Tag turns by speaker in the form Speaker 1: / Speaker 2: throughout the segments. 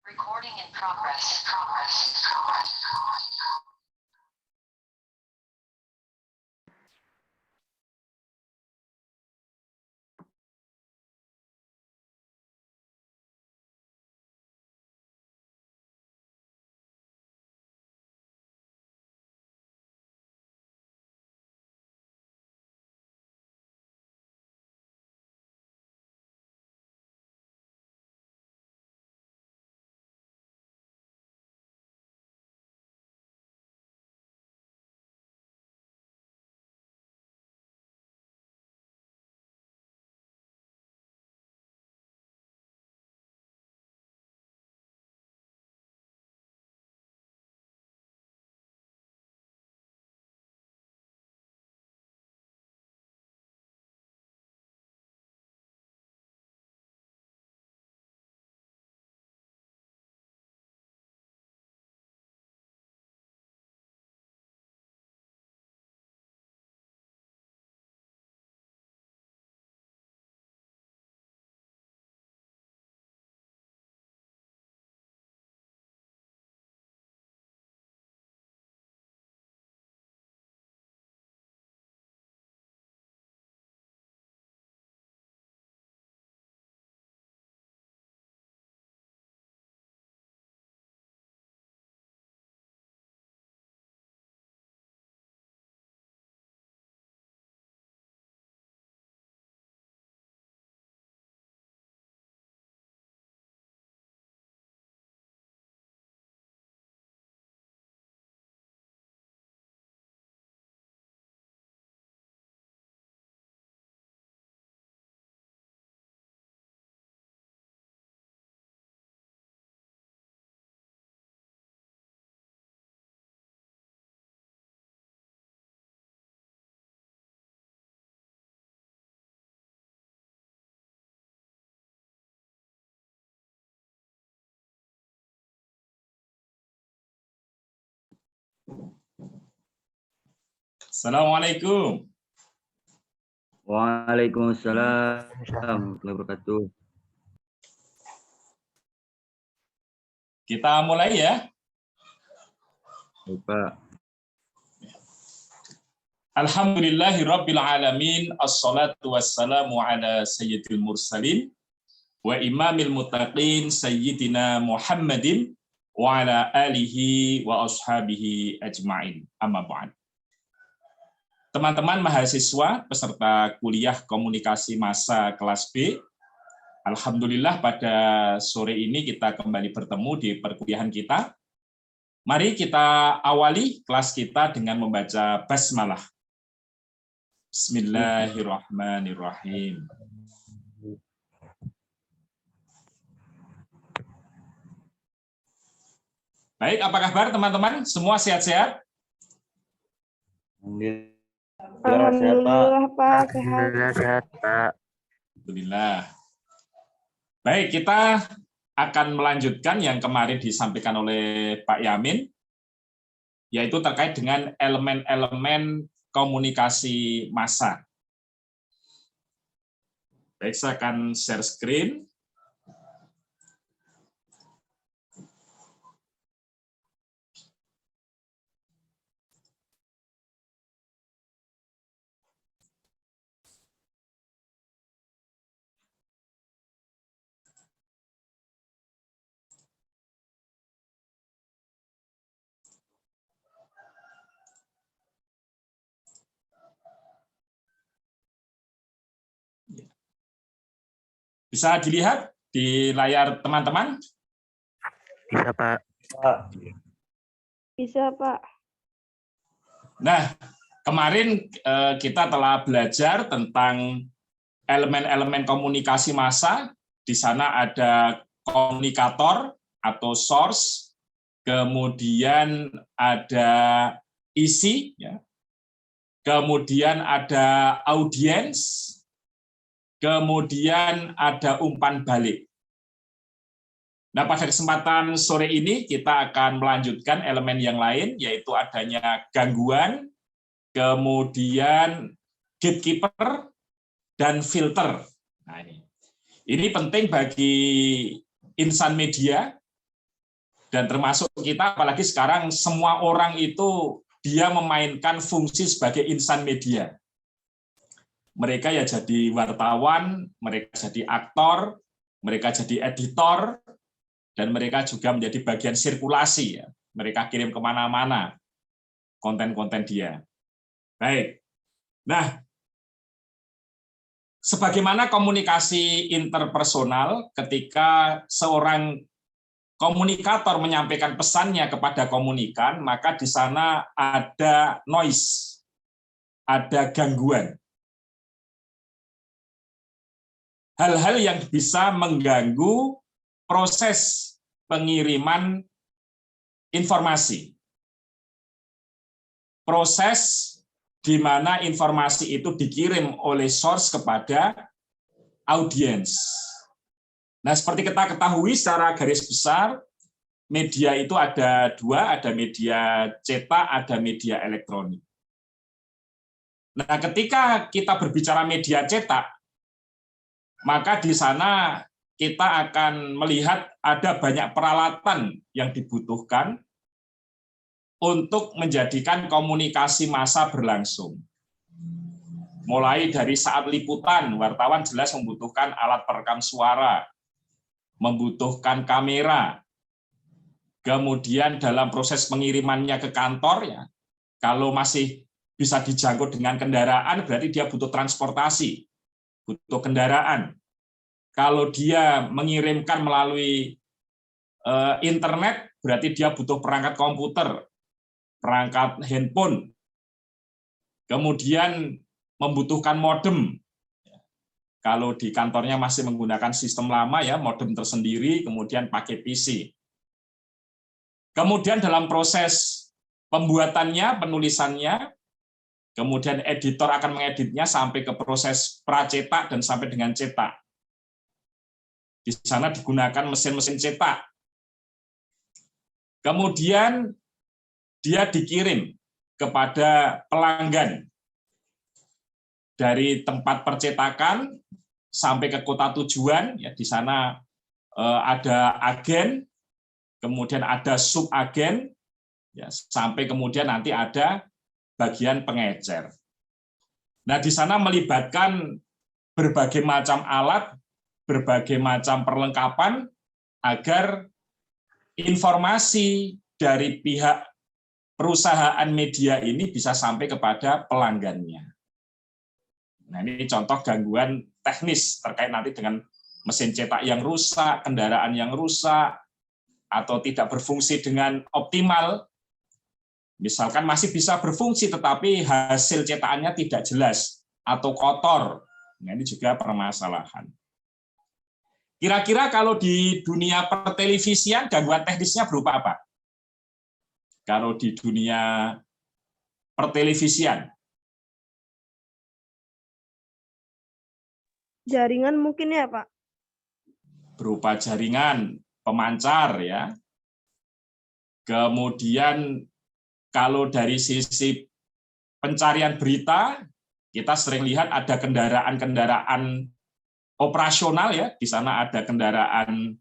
Speaker 1: Recording in progress.
Speaker 2: Assalamualaikum.
Speaker 3: Waalaikumsalam warahmatullahi wabarakatuh.
Speaker 2: Kita mulai ya.
Speaker 3: Baik, Pak.
Speaker 2: Alhamdulillahirabbil alamin, assalatu wassalamu ala sayyidil mursalin wa imamil muttaqin sayyidina Muhammadin wa ala alihi wa ashabihi ajmain. Amma ba'd. Teman-teman mahasiswa peserta kuliah komunikasi massa kelas B, alhamdulillah pada sore ini kita kembali bertemu di perkuliahan kita. Mari kita awali kelas kita dengan membaca basmalah. Bismillahirrahmanirrahim. Baik, apa kabar teman-teman? Semua sehat-sehat?
Speaker 4: Alhamdulillah, Pak.
Speaker 3: Sehat, Pak.
Speaker 2: Alhamdulillah. Baik, kita akan melanjutkan yang kemarin disampaikan oleh Pak Yamin, yaitu terkait dengan elemen-elemen komunikasi massa. Baik, saya akan share screen. Bisa dilihat di layar teman-teman?
Speaker 3: Bisa, Pak.
Speaker 4: Bisa, Pak.
Speaker 2: Nah, kemarin kita telah belajar tentang elemen-elemen komunikasi massa. Di sana ada komunikator atau source, kemudian ada isi, ya. Kemudian ada audiens, kemudian ada umpan balik. Nah, pada kesempatan sore ini kita akan melanjutkan elemen yang lain, yaitu adanya gangguan, kemudian gatekeeper, dan filter. Nah, ini penting bagi insan media Dan termasuk kita, apalagi sekarang semua orang itu dia memainkan fungsi sebagai insan media. Mereka ya jadi wartawan, mereka jadi aktor, mereka jadi editor, dan mereka juga menjadi bagian sirkulasi. Ya. Mereka kirim kemana-mana konten-konten dia. Baik. Nah, sebagaimana komunikasi interpersonal ketika seorang komunikator menyampaikan pesannya kepada komunikan, maka di sana ada noise, ada gangguan. Hal-hal yang bisa mengganggu proses pengiriman informasi. Proses di mana informasi itu dikirim oleh source kepada audiens. Nah, seperti kita ketahui secara garis besar, media itu ada dua, ada media cetak, ada media elektronik. Nah, ketika kita berbicara media cetak, maka di sana kita akan melihat ada banyak peralatan yang dibutuhkan untuk menjadikan komunikasi massa berlangsung. Mulai dari saat liputan, wartawan jelas membutuhkan alat perekam suara, membutuhkan kamera, kemudian dalam proses pengirimannya ke kantor, ya, kalau masih bisa dijangkau dengan kendaraan, berarti dia butuh transportasi, butuh kendaraan. Kalau dia mengirimkan melalui internet, berarti dia butuh perangkat komputer, perangkat handphone, kemudian membutuhkan modem. Kalau di kantornya masih menggunakan sistem lama, ya modem tersendiri, kemudian pakai PC. Kemudian dalam proses pembuatannya, penulisannya, kemudian editor akan mengeditnya sampai ke proses pracetak dan sampai dengan cetak. Di sana digunakan mesin-mesin cetak. Kemudian dia dikirim kepada pelanggan dari tempat percetakan sampai ke kota tujuan. Ya, di sana ada agen, kemudian ada subagen, ya, sampai kemudian nanti ada bagian pengecer. Nah, di sana melibatkan berbagai macam alat, berbagai macam perlengkapan agar informasi dari pihak perusahaan media ini bisa sampai kepada pelanggannya. Nah, ini contoh gangguan teknis terkait nanti dengan mesin cetak yang rusak, kendaraan yang rusak, atau tidak berfungsi dengan optimal. Misalkan masih bisa berfungsi, tetapi hasil cetakannya tidak jelas atau kotor. Nah, ini juga permasalahan. Kira-kira kalau di dunia pertelevisian, gangguan teknisnya berupa apa? Kalau di dunia pertelevisian,
Speaker 4: Jaringan mungkin ya, Pak?
Speaker 2: berupa jaringan, pemancar, ya. Kemudian kalau dari sisi pencarian berita, kita sering lihat ada kendaraan-kendaraan operasional, ya. Di sana ada kendaraan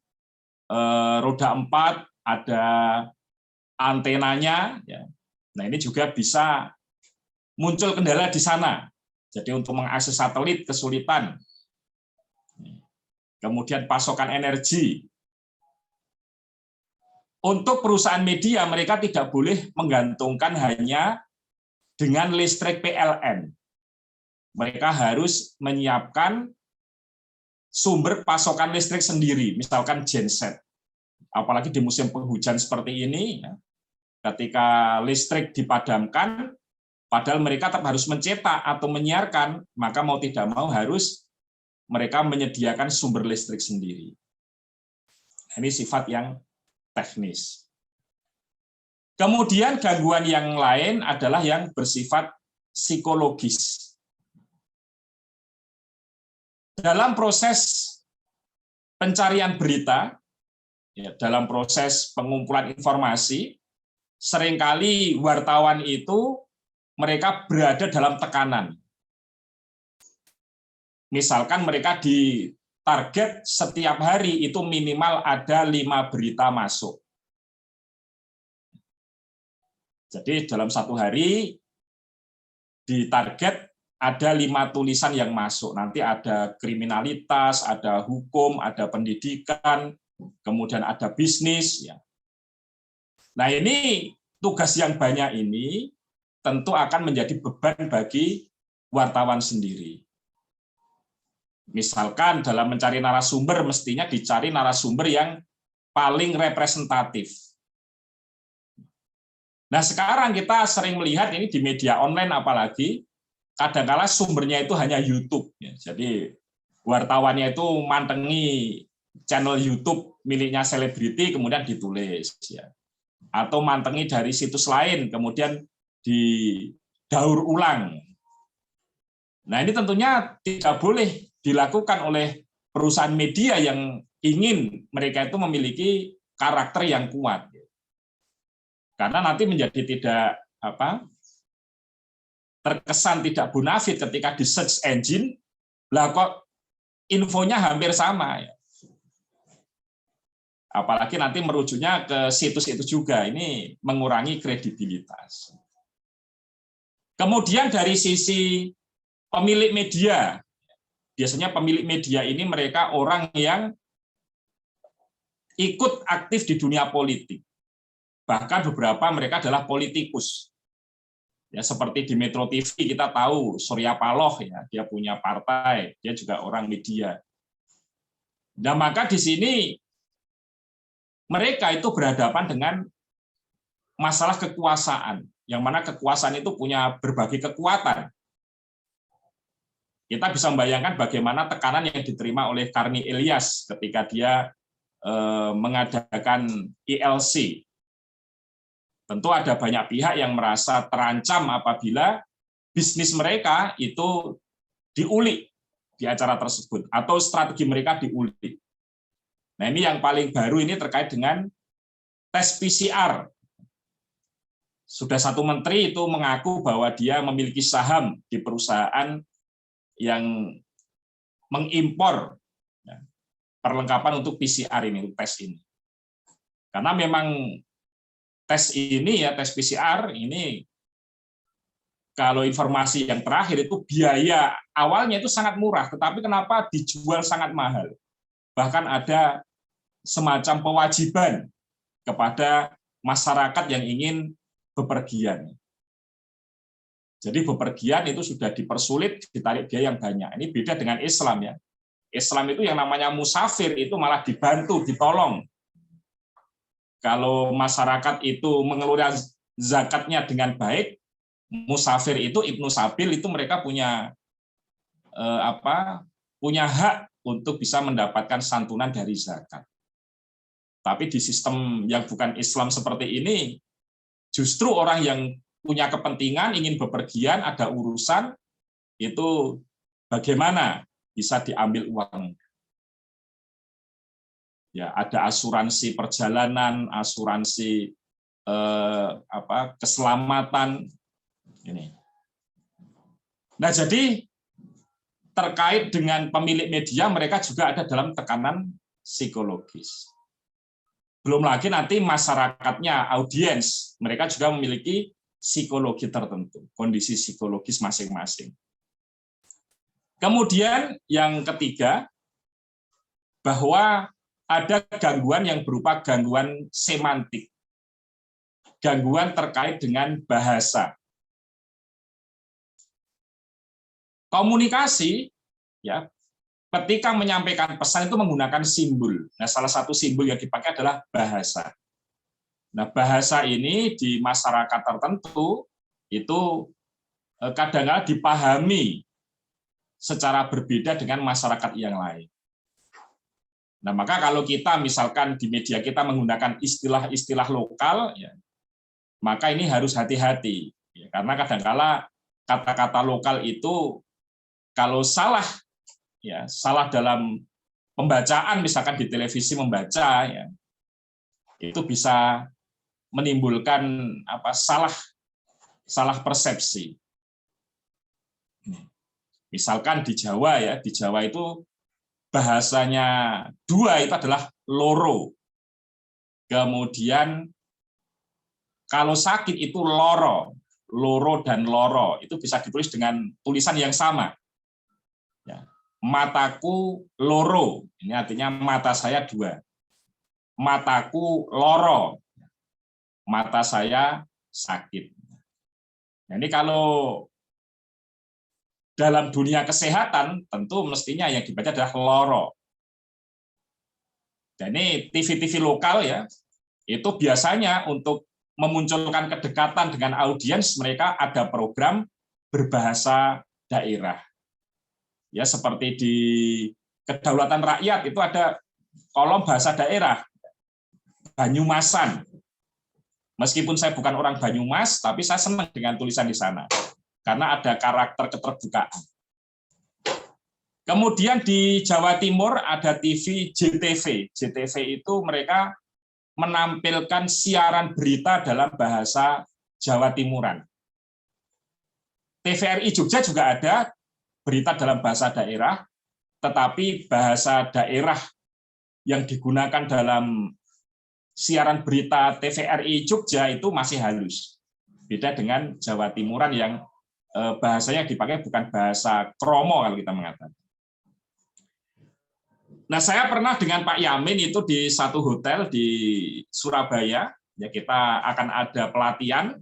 Speaker 2: roda 4, ada antenanya, ya. Nah, ini juga bisa muncul kendala di sana. Jadi untuk mengakses satelit kesulitan. Kemudian pasokan energi. Untuk perusahaan media, mereka tidak boleh menggantungkan hanya dengan listrik PLN. Mereka harus menyiapkan sumber pasokan listrik sendiri, misalkan genset. Apalagi di musim penghujan seperti ini, ya, ketika listrik dipadamkan, padahal mereka tetap harus mencetak atau menyiarkan, maka mau tidak mau harus mereka menyediakan sumber listrik sendiri. Ini sifat yang teknis. Kemudian gangguan yang lain adalah yang bersifat psikologis. Dalam proses pencarian berita, ya, dalam proses pengumpulan informasi, seringkali wartawan itu mereka berada dalam tekanan. Misalkan mereka ditarget setiap hari itu minimal ada 5 berita masuk. Jadi dalam satu hari ditarget ada 5 tulisan yang masuk. Nanti ada kriminalitas, ada hukum, ada pendidikan, kemudian ada bisnis. Ya. Nah ini tugas yang banyak ini tentu akan menjadi beban bagi wartawan sendiri. Misalkan dalam mencari narasumber, mestinya dicari narasumber yang paling representatif. Nah sekarang kita sering melihat ini di media online apalagi, kadang-kala sumbernya itu hanya YouTube. Jadi wartawannya itu mantengi channel YouTube miliknya selebriti, kemudian ditulis. Atau mantengi dari situs lain, kemudian didaur ulang. Nah ini tentunya tidak boleh dilakukan oleh perusahaan media yang ingin mereka itu memiliki karakter yang kuat. Karena nanti menjadi tidak terkesan tidak bonafit ketika di search engine, lah kok infonya hampir sama. Ya. Apalagi nanti merujuknya ke situs itu juga, ini mengurangi kredibilitas. Kemudian dari sisi pemilik media, biasanya pemilik media ini mereka orang yang ikut aktif di dunia politik. Bahkan beberapa mereka adalah politikus. Ya, seperti di Metro TV kita tahu Surya Paloh, ya, dia punya partai, dia juga orang media. Nah, maka di sini mereka itu berhadapan dengan masalah kekuasaan, yang mana kekuasaan itu punya berbagai kekuatan. Kita bisa membayangkan bagaimana tekanan yang diterima oleh Karni Ilyas ketika dia mengadakan ILC. Tentu ada banyak pihak yang merasa terancam apabila bisnis mereka itu diulik di acara tersebut, atau strategi mereka diulik. Nah ini yang paling baru ini terkait dengan tes PCR. Sudah satu menteri itu mengaku bahwa dia memiliki saham di perusahaan yang mengimpor perlengkapan untuk PCR ini, tes ini. Karena memang tes ini ya, tes PCR ini kalau informasi yang terakhir itu biaya awalnya itu sangat murah, tetapi kenapa dijual sangat mahal? Bahkan ada semacam kewajiban kepada masyarakat yang ingin bepergian. Jadi bepergian itu sudah dipersulit, ditarik biaya yang banyak. Ini beda dengan Islam ya. Islam itu yang namanya musafir itu malah dibantu, ditolong. Kalau masyarakat itu mengeluarkan zakatnya dengan baik, musafir itu Ibnu Sabil itu mereka punya punya hak untuk bisa mendapatkan santunan dari zakat. Tapi di sistem yang bukan Islam seperti ini, justru orang yang punya kepentingan ingin bepergian, ada urusan, itu bagaimana bisa diambil uang. Ya, ada asuransi perjalanan, asuransi keselamatan ini. Nah, jadi terkait dengan pemilik media, mereka juga ada dalam tekanan psikologis. Belum lagi nanti masyarakatnya, audiens, mereka juga memiliki psikologi tertentu, kondisi psikologis masing-masing. Kemudian yang ketiga, bahwa ada gangguan yang berupa gangguan semantik, gangguan terkait dengan bahasa. Komunikasi, ya, ketika menyampaikan pesan itu menggunakan simbol. Nah, salah satu simbol yang dipakai adalah bahasa. Nah, bahasa ini di masyarakat tertentu itu kadang-kadang dipahami secara berbeda dengan masyarakat yang lain. Nah, maka kalau kita misalkan di media kita menggunakan istilah-istilah lokal, ya, maka ini harus hati-hati, ya, karena kadang-kala kata-kata lokal itu kalau salah, ya, salah dalam pembacaan, misalkan di televisi membaca, ya, itu bisa menimbulkan salah persepsi. Misalkan di Jawa, ya, di Jawa itu bahasanya dua itu adalah loro. Kemudian Kalau sakit itu loro, loro dan loro itu bisa ditulis dengan tulisan yang sama. Ya. Mataku loro, ini artinya mata saya dua. Mataku loro, mata saya sakit. Nah, ini kalau dalam dunia kesehatan tentu mestinya yang dibaca adalah loro. Dan ini TV-TV lokal ya, itu biasanya untuk memunculkan kedekatan dengan audiens mereka ada program berbahasa daerah. Ya seperti di Kedaulatan Rakyat itu ada kolom bahasa daerah. Banyumasan. Meskipun saya bukan orang Banyumas, tapi saya senang dengan tulisan di sana. Karena ada karakter keterbukaan. Kemudian di Jawa Timur ada TV JTV. JTV itu mereka menampilkan siaran berita dalam bahasa Jawa Timuran. TVRI Jogja juga ada berita dalam bahasa daerah, tetapi bahasa daerah yang digunakan dalam siaran berita TVRI Jogja itu masih halus. Beda dengan Jawa Timuran yang bahasanya dipakai bukan bahasa kromo kalau kita mengatakan. Nah, saya pernah dengan Pak Yamin itu di satu hotel di Surabaya, ya kita akan ada pelatihan,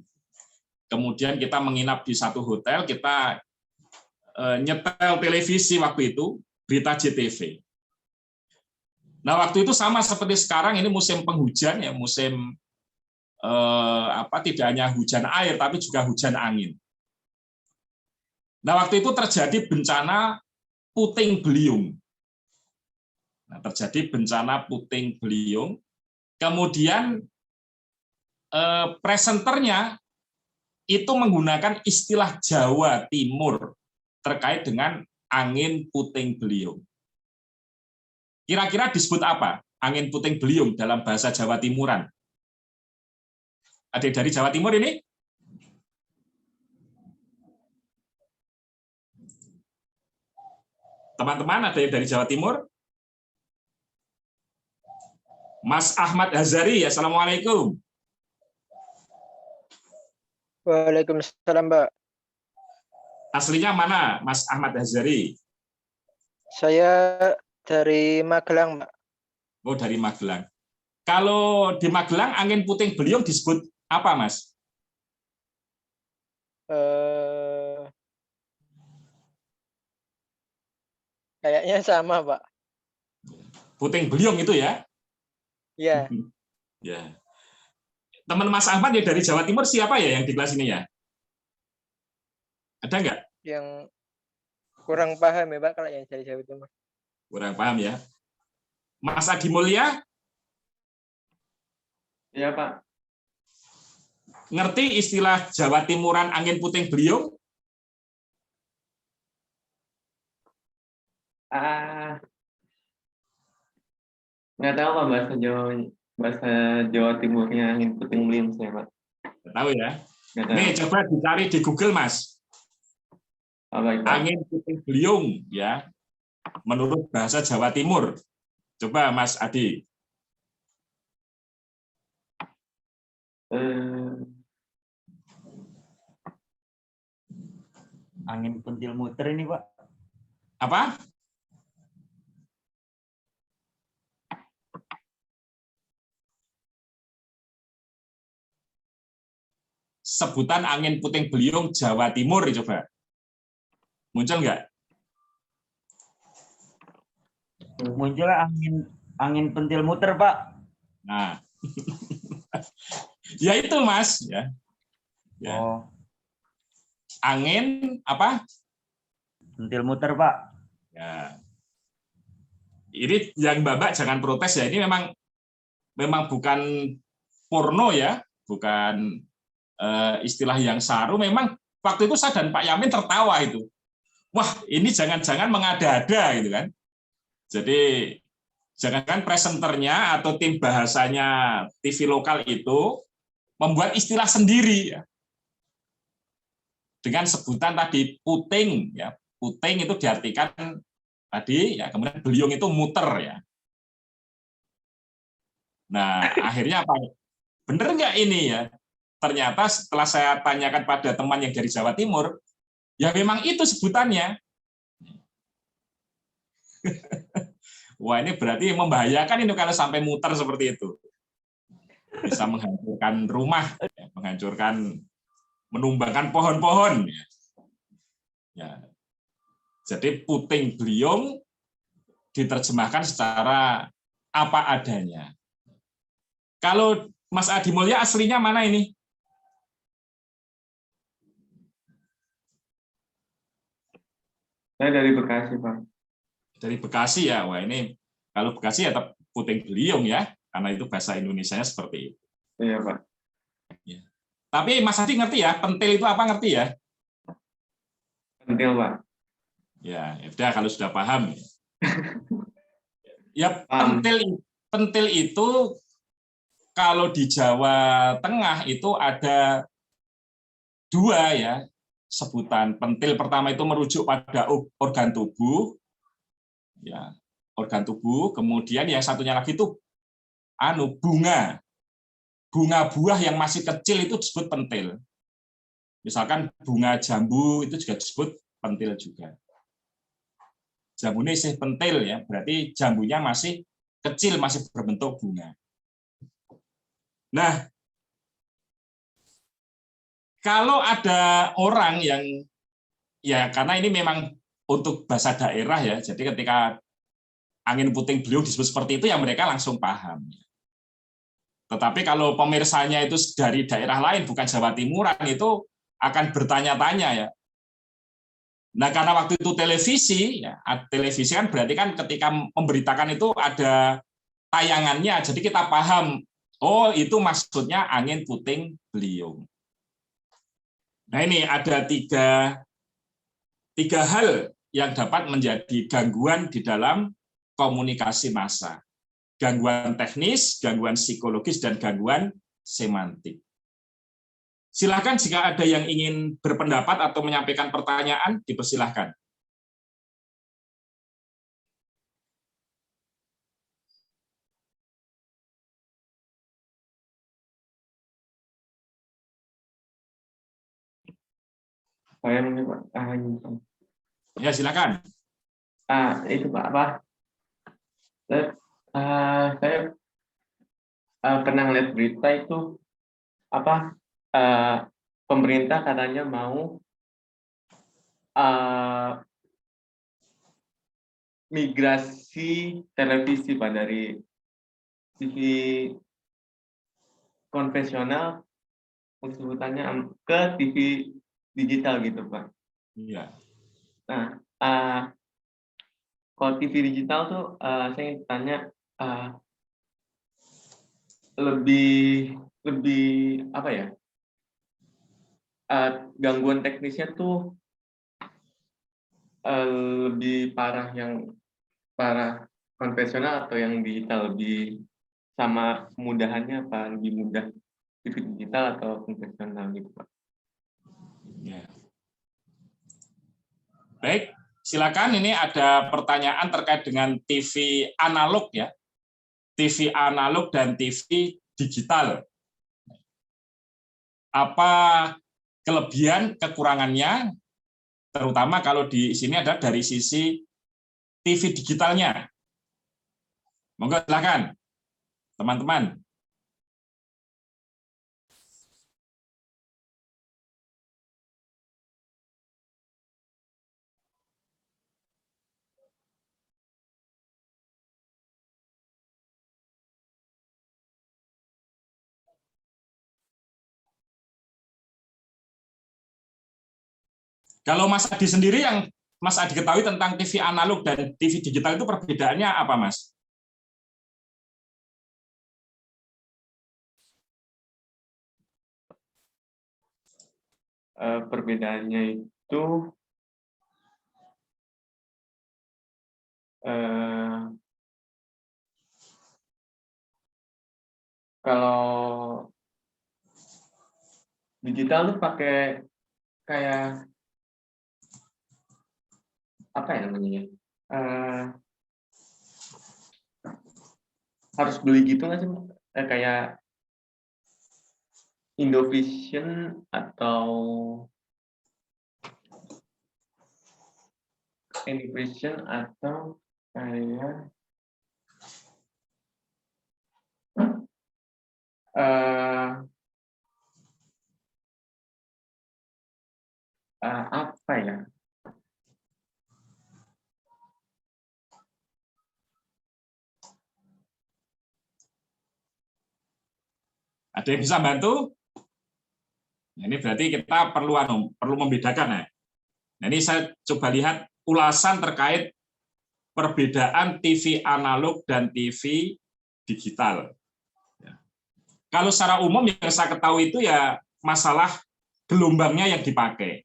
Speaker 2: kemudian kita menginap di satu hotel, kita nyetel televisi waktu itu, berita JTV. Nah, waktu itu sama seperti sekarang, ini musim penghujan, ya musim tidak hanya hujan air, tapi juga hujan angin. Nah, waktu itu terjadi bencana puting beliung. Nah, terjadi bencana puting beliung. Kemudian presenternya itu menggunakan istilah Jawa Timur terkait dengan angin puting beliung. Kira-kira disebut apa? Angin puting beliung dalam bahasa Jawa Timuran. Ada dari Jawa Timur ini? Teman-teman, ada yang dari Jawa Timur? Mas Ahmad Hazari, assalamualaikum.
Speaker 1: Waalaikumsalam, Mbak.
Speaker 2: Aslinya mana, Mas Ahmad Hazari?
Speaker 1: Saya dari Magelang, Mbak.
Speaker 2: Oh, dari Magelang. Kalau di Magelang, angin puting beliung disebut apa, Mas?
Speaker 1: Kayaknya sama, Pak.
Speaker 2: Puting beliung itu ya?
Speaker 1: Iya.
Speaker 2: Ya. Teman Mas Ahmad ya dari Jawa Timur siapa ya yang di kelas ini ya? Ada nggak?
Speaker 1: Yang kurang paham ya, Pak, kalau yang dari Jawa Timur.
Speaker 2: Kurang paham ya. Mas Adi Mulya?
Speaker 3: Iya, Pak.
Speaker 2: Ngerti istilah Jawa Timuran angin puting beliung?
Speaker 3: Nggak tahu Pak bahasa Jawa Timurnya angin puting beliung saya, Pak.
Speaker 2: Nggak tahu ya.
Speaker 3: Nggak tahu.
Speaker 2: Nih coba dicari di Google, Mas.
Speaker 3: Apa itu?
Speaker 2: Angin puting beliung ya. Menurut bahasa Jawa Timur. Coba Mas Adi.
Speaker 5: Angin pentil muter ini, Pak.
Speaker 2: Apa? Sebutan angin puting beliung Jawa Timur, coba. Muncul nggak?
Speaker 5: Muncul angin pentil muter, Pak.
Speaker 2: Nah, ya itu Mas. Ya. Ya.
Speaker 5: Oh,
Speaker 2: Angin apa?
Speaker 5: pentil muter, Pak.
Speaker 2: Ya. Ini yang Bapak jangan protes ya. Ini memang bukan porno ya, bukan istilah yang saru. Memang waktu itu saya dan Pak Yamin tertawa itu. Wah, ini jangan-jangan mengada-ada gitu kan. Jadi jangan-jangan presenternya atau tim bahasanya TV lokal itu membuat istilah sendiri ya. Dengan sebutan tadi puting ya. Puting itu diartikan tadi ya, kemudian beliung itu muter ya. Nah, akhirnya apa? Bener nggak ini ya? ternyata setelah saya tanyakan pada teman yang dari Jawa Timur, ya memang itu sebutannya. Wah, ini berarti membahayakan ini kalau sampai muter seperti itu. Bisa menghancurkan rumah, ya, menghancurkan, menumbangkan pohon-pohon. Ya. Jadi puting beliung diterjemahkan secara apa adanya. Kalau Mas Adi Mulya aslinya mana ini?
Speaker 3: Saya dari Bekasi, Pak.
Speaker 2: Dari Bekasi ya. Wah, ini kalau Bekasi ya tetap puting beliung ya, karena itu bahasa Indonesianya seperti itu.
Speaker 3: Iya, Pak.
Speaker 2: Ya. Tapi Mas Adi ngerti ya, pentil itu apa, ngerti ya?
Speaker 3: Pentil, Pak.
Speaker 2: Ya, udah kalau sudah paham. Ya,
Speaker 3: Paham.
Speaker 2: pentil itu kalau di Jawa Tengah itu ada dua ya sebutan. Pentil pertama itu merujuk pada organ tubuh, ya organ tubuh. Kemudian yang satunya lagi itu bunga buah yang masih kecil itu disebut pentil. Misalkan bunga jambu itu juga disebut pentil juga. Jambu ini sih pentil ya, berarti jambunya masih kecil, masih berbentuk bunga. Nah, kalau ada orang yang, ya karena ini memang untuk bahasa daerah ya, jadi ketika angin puting beliung disebut seperti itu, ya mereka langsung paham. Tetapi kalau pemirsanya itu dari daerah lain, bukan Jawa Timuran, itu akan bertanya-tanya ya. Nah, karena waktu itu televisi, ya, televisi kan berarti kan ketika memberitakan itu ada tayangannya, jadi kita paham, oh itu maksudnya angin puting beliung. Nah, ini ada tiga hal yang dapat menjadi gangguan di dalam komunikasi massa. Gangguan teknis, gangguan psikologis, dan gangguan semantik. Silakan jika ada yang ingin berpendapat atau menyampaikan pertanyaan, dipersilahkan.
Speaker 3: Saya ini, Pak.
Speaker 2: Ya, silakan.
Speaker 3: Itu Pak, apa? Saya pernah lihat berita itu apa? Pemerintah katanya mau migrasi televisi Pak dari TV konvensional sebutannya ke TV digital gitu Pak.
Speaker 2: Iya.
Speaker 3: Nah, kalau TV digital tuh saya ingin tanya lebih apa ya? Gangguan teknisnya tuh lebih parah yang parah konvensional atau yang digital, lebih sama kemudahannya apa lebih mudah TV digital atau konvensional gitu Pak?
Speaker 2: Ya. Baik, silakan. Ini ada pertanyaan terkait dengan TV analog ya, TV analog dan TV digital. Apa kelebihan, kekurangannya, terutama kalau di sini ada dari sisi TV digitalnya. Monggo silakan, teman-teman. Kalau Mas Adi sendiri, yang Mas Adi ketahui tentang TV analog dan TV digital itu perbedaannya apa, Mas?
Speaker 3: Perbedaannya itu kalau digital tuh pakai kayak apa ya namanya? Harus beli gitu nggak sih? Kayak Indovision atau kayak apa ya?
Speaker 2: Ada yang bisa bantu? Nah, ini berarti kita perlu membedakan ya. Nah, ini saya coba lihat ulasan terkait perbedaan TV analog dan TV digital. Ya. Kalau secara umum yang saya ketahui itu ya masalah gelombangnya yang dipakai.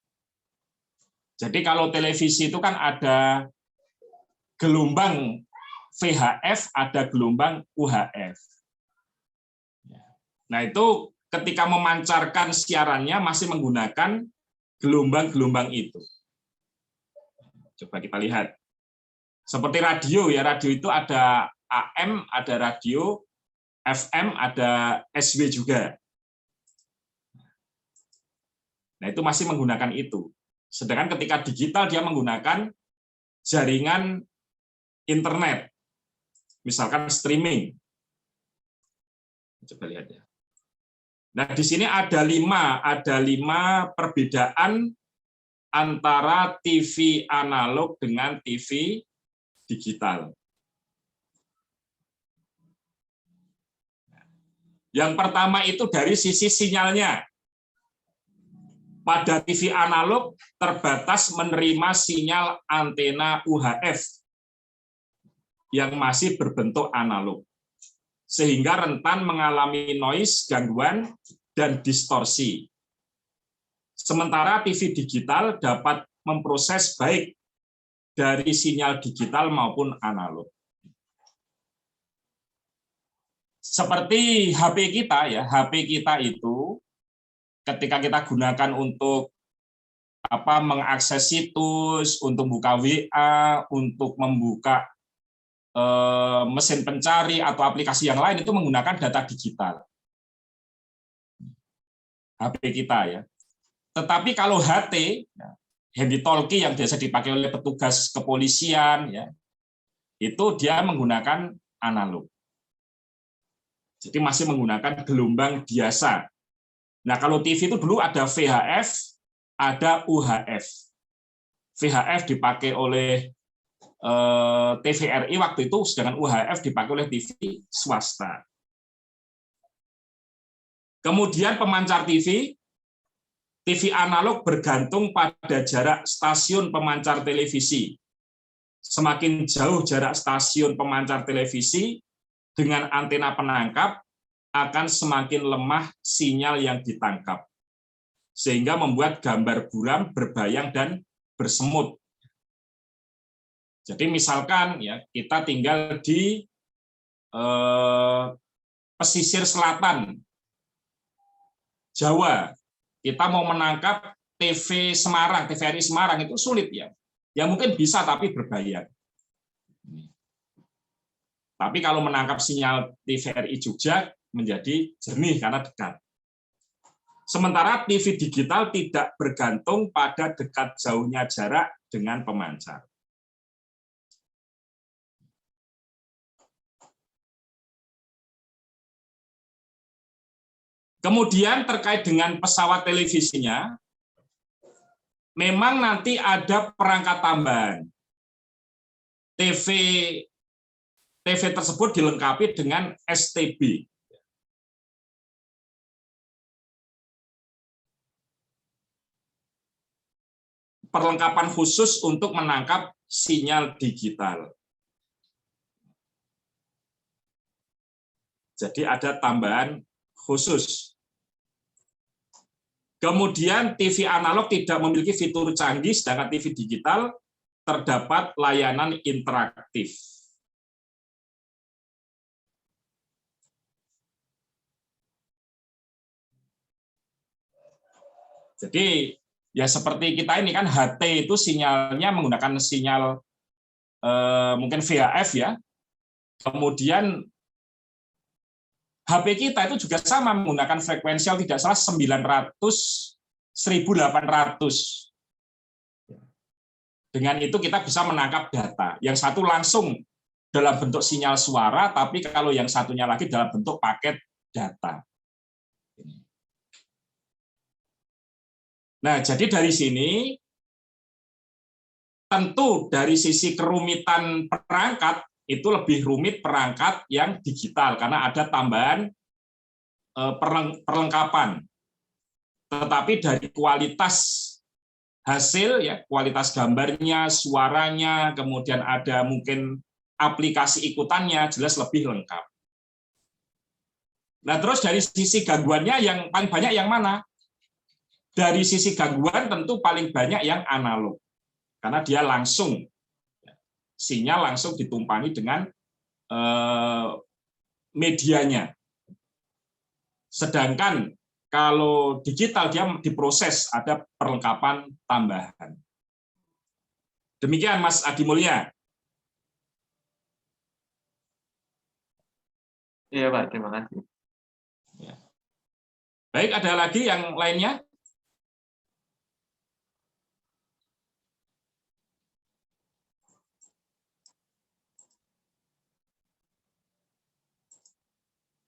Speaker 2: Jadi kalau televisi itu kan ada gelombang VHF, ada gelombang UHF. Nah, itu ketika memancarkan siarannya masih menggunakan gelombang-gelombang itu. Coba kita lihat. Seperti radio ya, radio itu ada AM, ada radio, FM, ada SW juga. Nah, itu masih menggunakan itu. Sedangkan ketika digital dia menggunakan jaringan internet. Misalkan streaming. Coba lihat ya. Nah, di sini ada lima perbedaan antara TV analog dengan TV digital. Yang pertama itu dari sisi sinyalnya. Pada TV analog terbatas menerima sinyal antena UHF yang masih berbentuk analog, sehingga rentan mengalami noise, gangguan, dan distorsi. Sementara TV digital dapat memproses baik dari sinyal digital maupun analog. Seperti HP kita ya, HP kita itu ketika kita gunakan untuk mengakses situs, untuk buka WA, untuk membuka mesin pencari atau aplikasi yang lain itu menggunakan data digital. HP kita ya. Tetapi kalau HT, handy talkie yang biasa dipakai oleh petugas kepolisian ya, itu dia menggunakan analog. Jadi masih menggunakan gelombang biasa. Nah, kalau TV itu dulu ada VHF, ada UHF. VHF dipakai oleh TVRI waktu itu, sedangkan UHF dipakai oleh TV swasta. Kemudian pemancar TV analog bergantung pada jarak stasiun pemancar televisi. Semakin jauh jarak stasiun pemancar televisi dengan antena penangkap, akan semakin lemah sinyal yang ditangkap, sehingga membuat gambar buram, berbayang, dan bersemut. Jadi misalkan ya kita tinggal di pesisir selatan Jawa, kita mau menangkap TV Semarang, TVRI Semarang itu sulit ya. Ya mungkin bisa tapi berbayar. Tapi kalau menangkap sinyal TVRI Jogja menjadi jernih karena dekat. Sementara TV digital tidak bergantung pada dekat jauhnya jarak dengan pemancar. Kemudian terkait dengan pesawat televisinya, memang nanti ada perangkat tambahan. TV tersebut dilengkapi dengan STB. Perlengkapan khusus untuk menangkap sinyal digital. Jadi ada tambahan khusus. Kemudian TV analog tidak memiliki fitur canggih, sedangkan TV digital terdapat layanan interaktif. Jadi ya seperti kita ini kan HT itu sinyalnya menggunakan sinyal mungkin VHF ya. Kemudian HP kita itu juga sama menggunakan frekuensi yang tidak salah 900 1800. Dengan itu kita bisa menangkap data. Yang satu langsung dalam bentuk sinyal suara, tapi kalau yang satunya lagi dalam bentuk paket data. Nah, jadi dari sini tentu dari sisi kerumitan perangkat itu lebih rumit perangkat yang digital karena ada tambahan perlengkapan. Tetapi dari kualitas hasil, ya, kualitas gambarnya, suaranya, kemudian ada mungkin aplikasi ikutannya, jelas lebih lengkap. Nah, terus dari sisi gangguannya yang paling banyak yang mana? Dari sisi gangguan tentu paling banyak yang analog, karena dia langsung, sinyal langsung ditumpangi dengan medianya. Sedangkan kalau digital dia diproses, ada perlengkapan tambahan. Demikian Mas Adi Mulya.
Speaker 3: Iya Pak, terima kasih.
Speaker 2: Baik, ada lagi yang lainnya?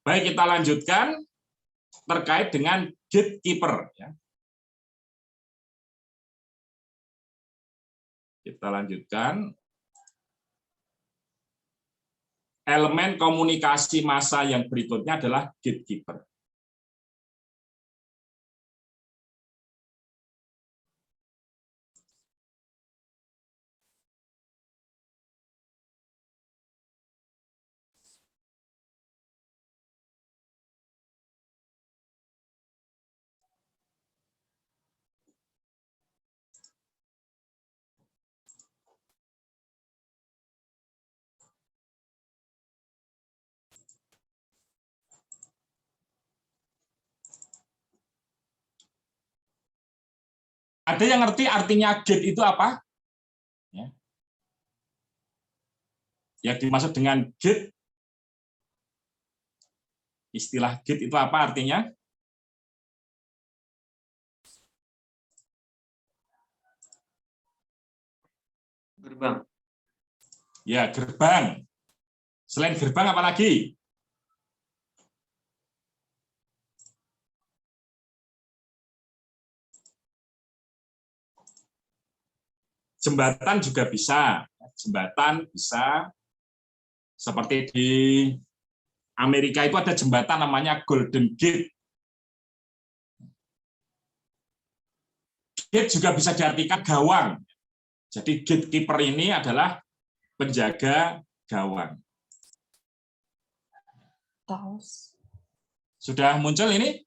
Speaker 2: Baik, kita lanjutkan terkait dengan gatekeeper. Kita lanjutkan. Elemen komunikasi massa yang berikutnya adalah gatekeeper. Ada yang ngerti artinya gate itu apa? Ya. Yang dimaksud dengan gate, istilah gate itu apa artinya?
Speaker 3: Gerbang.
Speaker 2: Ya, gerbang. Selain gerbang apa lagi? Jembatan juga bisa. Jembatan bisa. Seperti di Amerika itu ada jembatan namanya Golden Gate. Gate juga bisa diartikan gawang. Jadi gatekeeper ini adalah penjaga gawang. Sudah muncul ini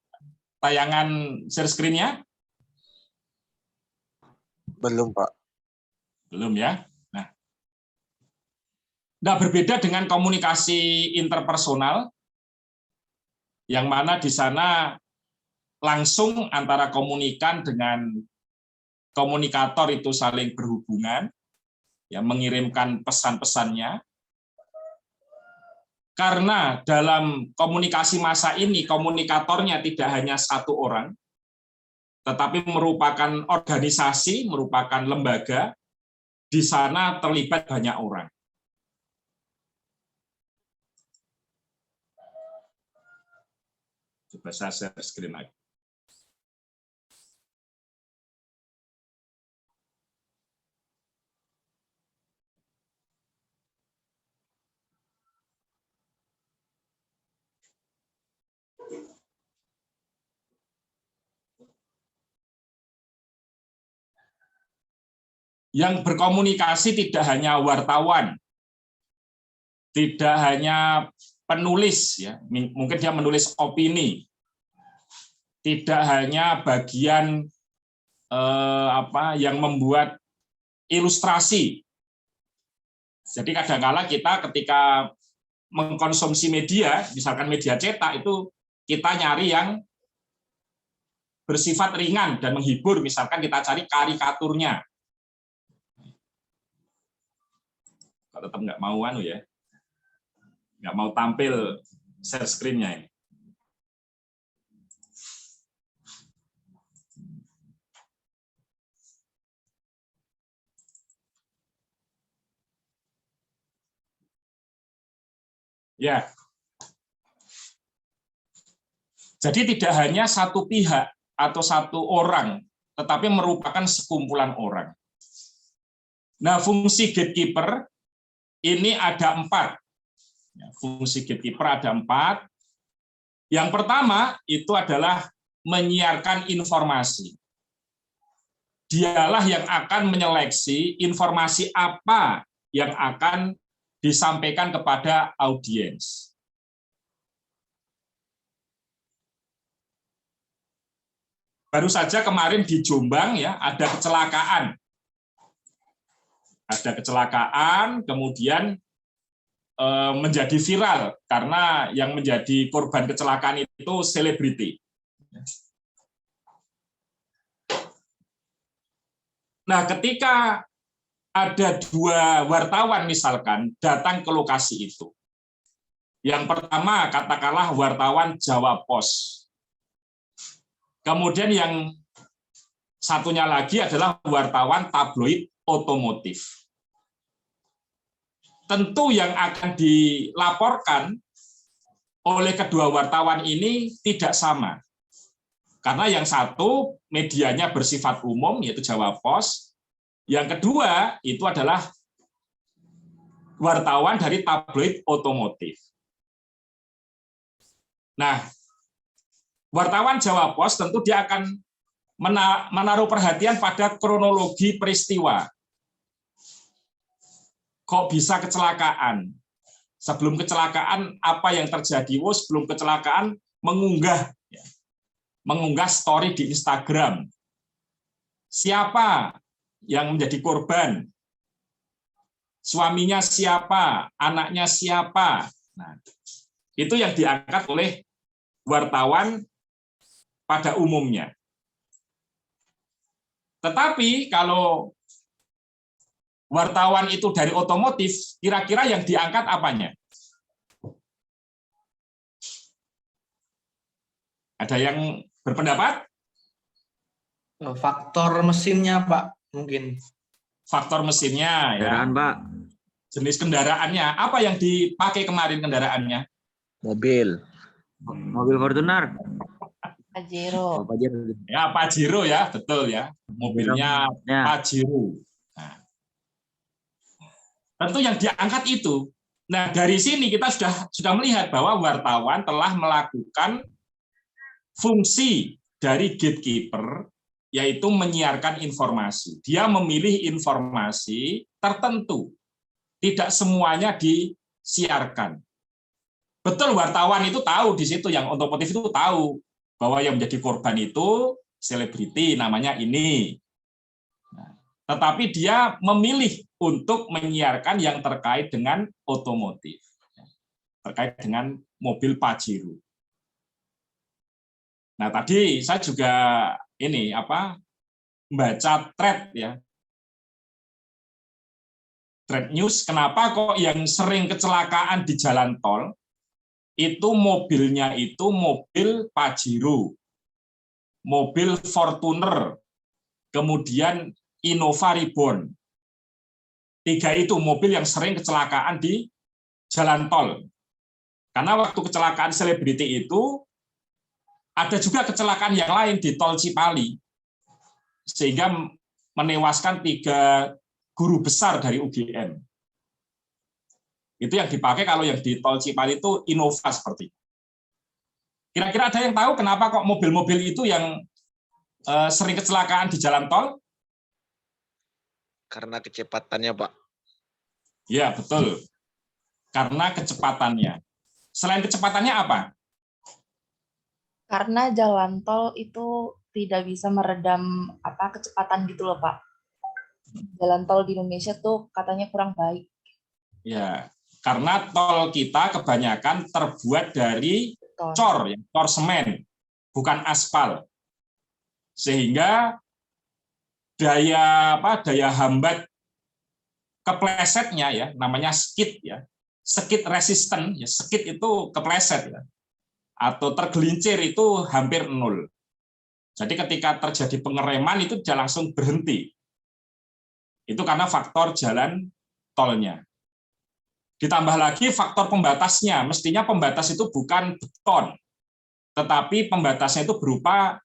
Speaker 2: tayangan share screen-nya?
Speaker 1: Belum, Pak.
Speaker 2: Belum ya. Nah, berbeda dengan komunikasi interpersonal, yang mana di sana langsung antara komunikan dengan komunikator itu saling berhubungan, ya, mengirimkan pesan-pesannya. Karena dalam komunikasi massa ini komunikatornya tidak hanya satu orang, tetapi merupakan organisasi, merupakan lembaga, di sana terlibat banyak orang. Coba saya share screen lagi. Yang berkomunikasi tidak hanya wartawan, tidak hanya penulis, ya, mungkin dia menulis opini, tidak hanya bagian yang membuat ilustrasi. Jadi kadang-kala kita ketika mengkonsumsi media, misalkan media cetak, itu kita nyari yang bersifat ringan dan menghibur, misalkan kita cari karikaturnya. Kalau tetap nggak mau ya, nggak mau tampil share screen-nya ini. Ya. Jadi tidak hanya satu pihak atau satu orang, tetapi merupakan sekumpulan orang. Nah, fungsi gatekeeper ini ada 4. Fungsi gatekeeper ada 4. Yang pertama itu adalah menyiarkan informasi. Dialah yang akan menyeleksi informasi apa yang akan disampaikan kepada audiens. Baru saja kemarin di Jombang ya ada kecelakaan. Ada kecelakaan, kemudian menjadi viral karena yang menjadi korban kecelakaan itu selebriti. Nah, ketika ada 2 wartawan misalkan datang ke lokasi itu. Yang pertama katakanlah wartawan Jawa Pos. Kemudian yang satunya lagi adalah wartawan tabloid otomotif. Tentu yang akan dilaporkan oleh kedua wartawan ini tidak sama. Karena yang satu medianya bersifat umum, yaitu Jawa Pos. Yang kedua itu adalah wartawan dari tabloid otomotif. Nah, wartawan Jawa Pos tentu dia akan menaruh perhatian pada kronologi peristiwa. Kok bisa kecelakaan? Sebelum kecelakaan apa yang terjadi? Sebelum kecelakaan mengunggah story di Instagram. Siapa yang menjadi korban? Suaminya siapa? Anaknya siapa? Nah, itu yang diangkat oleh wartawan pada umumnya. Tetapi kalau wartawan itu dari otomotif, kira-kira yang diangkat apanya? Ada yang berpendapat?
Speaker 6: Faktor mesinnya, Pak, mungkin.
Speaker 2: Faktor mesinnya, ya.
Speaker 5: Kendaraan, Pak.
Speaker 2: Jenis kendaraannya. Apa yang dipakai kemarin kendaraannya?
Speaker 1: Mobil.
Speaker 5: Mobil Fortuner.
Speaker 4: Pajero.
Speaker 2: Ya, Pajero ya, betul ya. Mobilnya
Speaker 5: Ya.
Speaker 2: Pajero. Nah, tentu yang diangkat itu. Nah, dari sini kita sudah melihat bahwa wartawan telah melakukan fungsi dari gatekeeper, yaitu menyiarkan informasi. Dia memilih informasi tertentu. Tidak semuanya disiarkan. Betul, wartawan itu tahu di situ, yang otomotif itu tahu bahwa yang menjadi korban itu selebriti, namanya ini. Nah, tetapi dia memilih untuk menyiarkan yang terkait dengan otomotif, terkait dengan mobil Pajero. Nah, tadi saya juga baca thread ya. Thread news, kenapa kok yang sering kecelakaan di jalan tol itu mobilnya itu mobil Pajero, mobil Fortuner, kemudian Innova Reborn. 3 itu mobil yang sering kecelakaan di jalan tol. Karena waktu kecelakaan selebriti itu ada juga kecelakaan yang lain di tol Cipali, sehingga menewaskan 3 guru besar dari UGM. Itu yang dipakai kalau yang di tol Cipali itu Innova seperti itu. Kira-kira ada yang tahu kenapa kok mobil-mobil itu yang sering kecelakaan di jalan tol?
Speaker 7: Karena kecepatannya, Pak.
Speaker 2: Ya, betul. Karena kecepatannya. Selain kecepatannya apa?
Speaker 8: Karena jalan tol itu tidak bisa meredam kecepatan gitu loh, Pak. Jalan tol di Indonesia tuh katanya kurang baik.
Speaker 2: Ya, karena tol kita kebanyakan terbuat dari cor semen, bukan aspal. Sehingga daya hambat keplesetnya ya, namanya skid ya. Skid resisten, ya skid itu kepleset ya. Atau tergelincir itu hampir 0. Jadi ketika terjadi pengereman itu dia langsung berhenti. Itu karena faktor jalan tolnya. Ditambah lagi faktor pembatasnya, mestinya pembatas itu bukan beton, tetapi pembatasnya itu berupa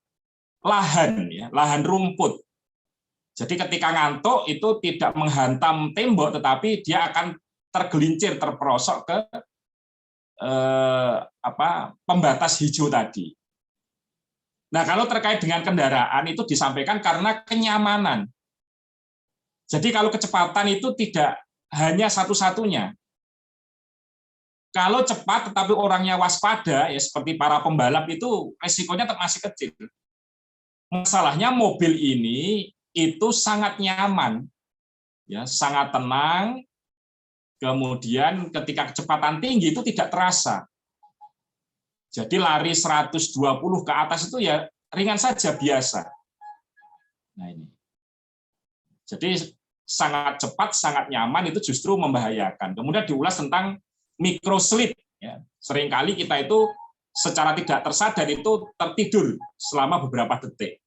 Speaker 2: lahan, ya, lahan rumput. Jadi ketika ngantuk itu tidak menghantam tembok, tetapi dia akan tergelincir, terperosok ke pembatas hijau tadi. Nah, kalau terkait dengan kendaraan itu disampaikan karena kenyamanan. Jadi kalau kecepatan itu tidak hanya satu-satunya. Kalau cepat tetapi orangnya waspada, ya seperti para pembalap itu resikonya masih kecil. Masalahnya mobil ini itu sangat nyaman, ya sangat tenang. Kemudian ketika kecepatan tinggi itu tidak terasa. Jadi lari 120 ke atas itu ya ringan saja, biasa. Nah ini. Jadi sangat cepat, sangat nyaman itu justru membahayakan. Kemudian diulas tentang microsleep. Ya. Seringkali kita itu secara tidak tersadar itu tertidur selama beberapa detik.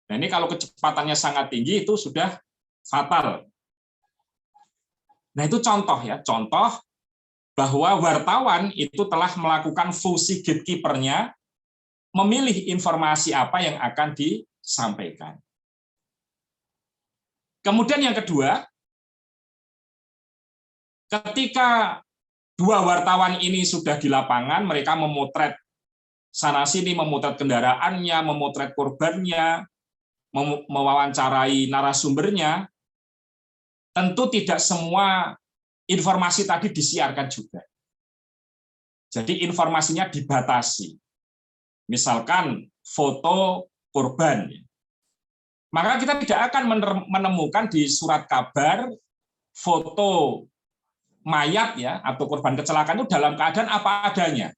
Speaker 2: Nah ini kalau kecepatannya sangat tinggi itu sudah fatal. Nah itu contoh ya, contoh bahwa wartawan itu telah melakukan fungsi gatekeeper-nya, memilih informasi apa yang akan disampaikan. Kemudian yang kedua, ketika dua wartawan ini sudah di lapangan, mereka memotret sana-sini, memotret kendaraannya, memotret korbannya, mewawancarai narasumbernya, tentu tidak semua informasi tadi disiarkan juga. Jadi informasinya dibatasi. Misalkan foto korban. Maka kita tidak akan menemukan di surat kabar foto mayat ya atau korban kecelakaan itu dalam keadaan apa adanya.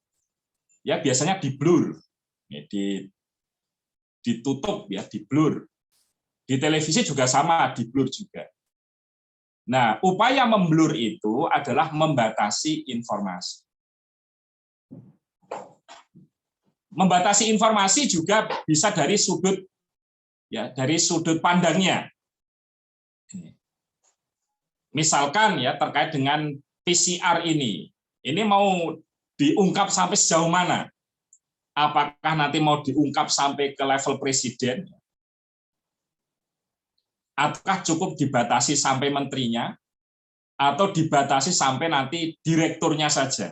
Speaker 2: Ya biasanya di-blur. Ya, ditutup ya, di-blur. Di televisi juga sama, di-blur juga. Nah, upaya memblur itu adalah membatasi informasi. Membatasi informasi juga bisa dari sudut pandangnya. Misalkan ya terkait dengan PCR ini mau diungkap sampai sejauh mana? Apakah nanti mau diungkap sampai ke level presiden? Ataukah cukup dibatasi sampai menterinya, atau dibatasi sampai nanti direkturnya saja,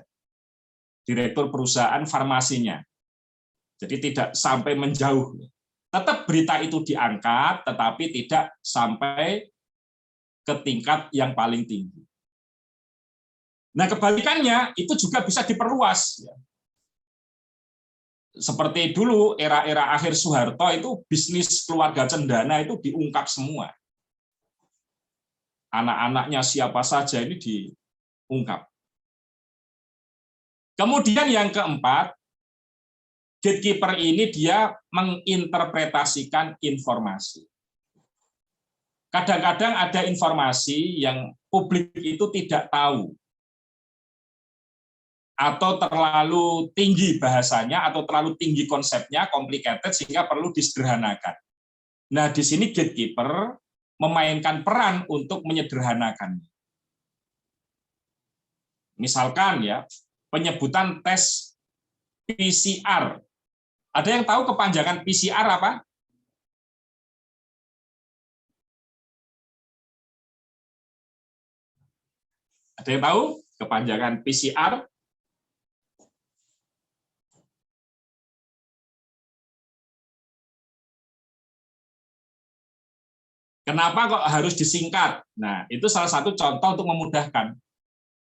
Speaker 2: direktur perusahaan farmasinya. Jadi tidak sampai menjauh. Tetap berita itu diangkat, tetapi tidak sampai ke tingkat yang paling tinggi. Nah, kebalikannya itu juga bisa diperluas. Seperti dulu era-era akhir Soeharto itu bisnis keluarga Cendana itu diungkap semua. Anak-anaknya siapa saja ini diungkap. Kemudian yang keempat, gatekeeper ini dia menginterpretasikan informasi. Kadang-kadang ada informasi yang publik itu tidak tahu, atau terlalu tinggi bahasanya, atau terlalu tinggi konsepnya, complicated, sehingga perlu disederhanakan. Nah, di sini gatekeeper memainkan peran untuk menyederhanakan. Misalkan ya, penyebutan tes PCR. Ada yang tahu kepanjangan PCR apa? Ada yang tahu kepanjangan PCR? Kenapa kok harus disingkat? Nah, itu salah satu contoh untuk memudahkan.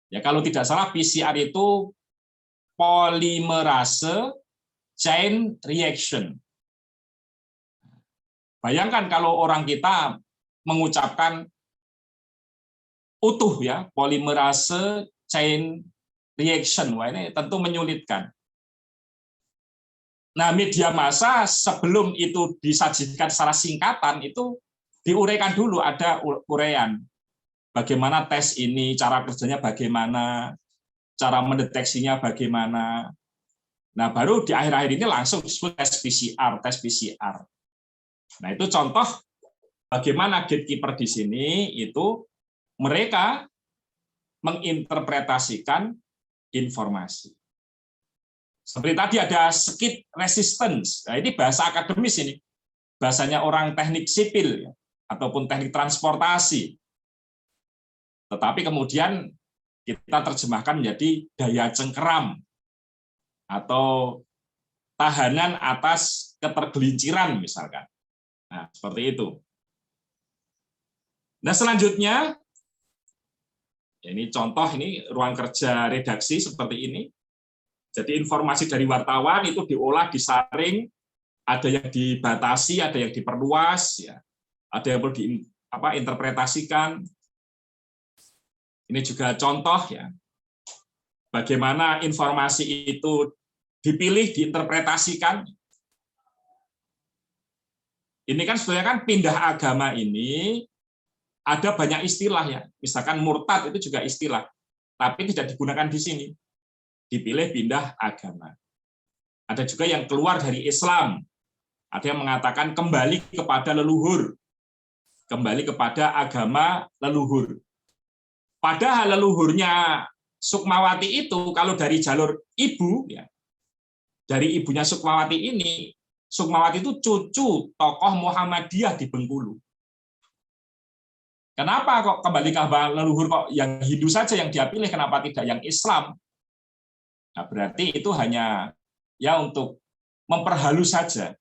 Speaker 2: Ya, kalau tidak salah PCR itu polimerase chain reaction. Bayangkan kalau orang kita mengucapkan utuh ya, polimerase chain reaction. Wah, ini tentu menyulitkan. Nah, media massa sebelum itu disajikan secara singkatan itu diuraikan dulu, ada uraian. Bagaimana tes ini, cara kerjanya bagaimana, cara mendeteksinya bagaimana. Nah, baru di akhir-akhir ini langsung disebut tes PCR. Nah, itu contoh bagaimana gatekeeper di sini itu mereka menginterpretasikan informasi. Seperti tadi ada skid resistance. Nah, ini bahasa akademis ini. Bahasanya orang teknik sipil ya, ataupun teknik transportasi. Tetapi kemudian kita terjemahkan menjadi daya cengkeram atau tahanan atas ketergelinciran misalkan. Nah, seperti itu. Nah, selanjutnya ini contoh, ini ruang kerja redaksi seperti ini. Jadi informasi dari wartawan itu diolah, disaring, ada yang dibatasi, ada yang diperluas, ya, ada yang perlu diinterpretasikan. Ini juga contoh ya, bagaimana informasi itu dipilih, diinterpretasikan. Ini kan sebenarnya kan pindah agama ini ada banyak istilah ya, misalkan murtad itu juga istilah, tapi tidak digunakan di sini. Dipilih pindah agama. Ada juga yang keluar dari Islam. Ada yang mengatakan kembali kepada leluhur. Kembali kepada agama leluhur. Padahal leluhurnya Sukmawati itu, kalau dari jalur ibu, ya, dari ibunya Sukmawati ini, Sukmawati itu cucu tokoh Muhammadiyah di Bengkulu. Kenapa kok kembali ke agama leluhur, kok yang Hindu saja yang dia pilih, kenapa tidak yang Islam? Nah, berarti itu hanya ya untuk memperhalus saja.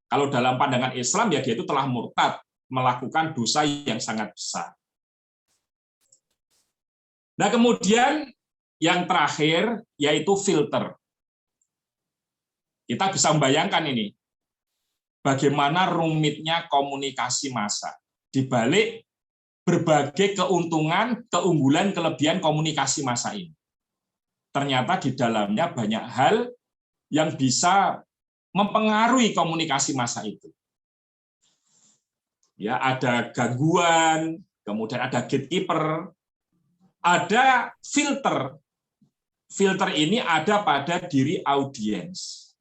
Speaker 2: Kalau dalam pandangan Islam ya dia itu telah murtad, melakukan dosa yang sangat besar. Nah, kemudian yang terakhir yaitu filter. Kita bisa membayangkan ini, bagaimana rumitnya komunikasi massa di balik berbagai keuntungan, keunggulan, kelebihan komunikasi massa ini. Ternyata di dalamnya banyak hal yang bisa mempengaruhi komunikasi massa itu. Ya, ada gangguan, kemudian ada gatekeeper, ada filter. Filter ini ada pada diri audiens.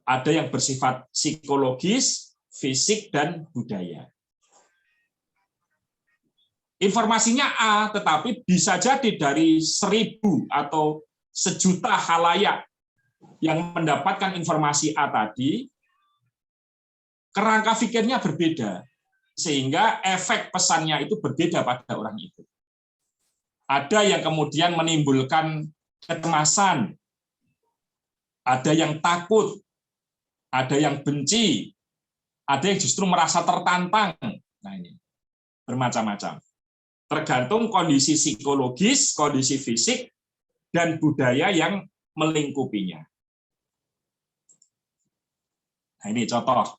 Speaker 2: Ada yang bersifat psikologis, fisik, dan budaya. Informasinya A, tetapi bisa jadi dari 1000 atau sejuta khalayak yang mendapatkan informasi A tadi, kerangka pikirnya berbeda, sehingga efek pesannya itu berbeda pada orang itu. Ada yang kemudian menimbulkan kecemasan, ada yang takut, ada yang benci, ada yang justru merasa tertantang. Nah, ini bermacam-macam. Tergantung kondisi psikologis, kondisi fisik, dan budaya yang melingkupinya. Nah, ini contoh.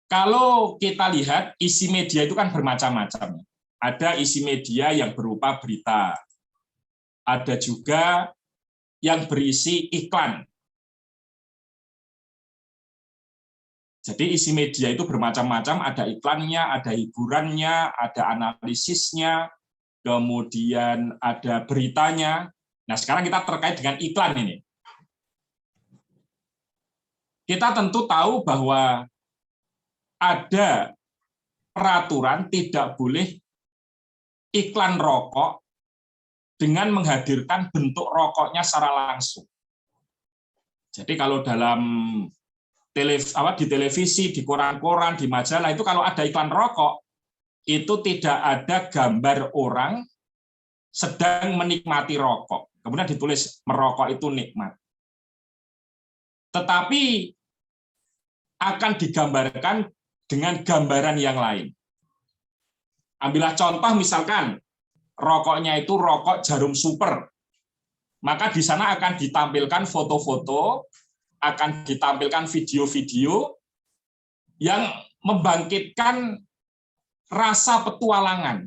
Speaker 2: Kalau kita lihat, isi media itu kan bermacam-macam. Ada isi media yang berupa berita. Ada juga yang berisi iklan. Jadi isi media itu bermacam-macam, ada iklannya, ada hiburannya, ada analisisnya, kemudian ada beritanya. Nah, sekarang kita terkait dengan iklan ini. Kita tentu tahu bahwa ada peraturan tidak boleh iklan rokok dengan menghadirkan bentuk rokoknya secara langsung. Jadi kalau dalam di televisi, di koran-koran, di majalah itu kalau ada iklan rokok, itu tidak ada gambar orang sedang menikmati rokok. Kemudian ditulis merokok itu nikmat. Tetapi akan digambarkan dengan gambaran yang lain. Ambillah contoh misalkan rokoknya itu rokok Jarum Super. Maka di sana akan ditampilkan foto-foto, akan ditampilkan video-video yang membangkitkan rasa petualangan.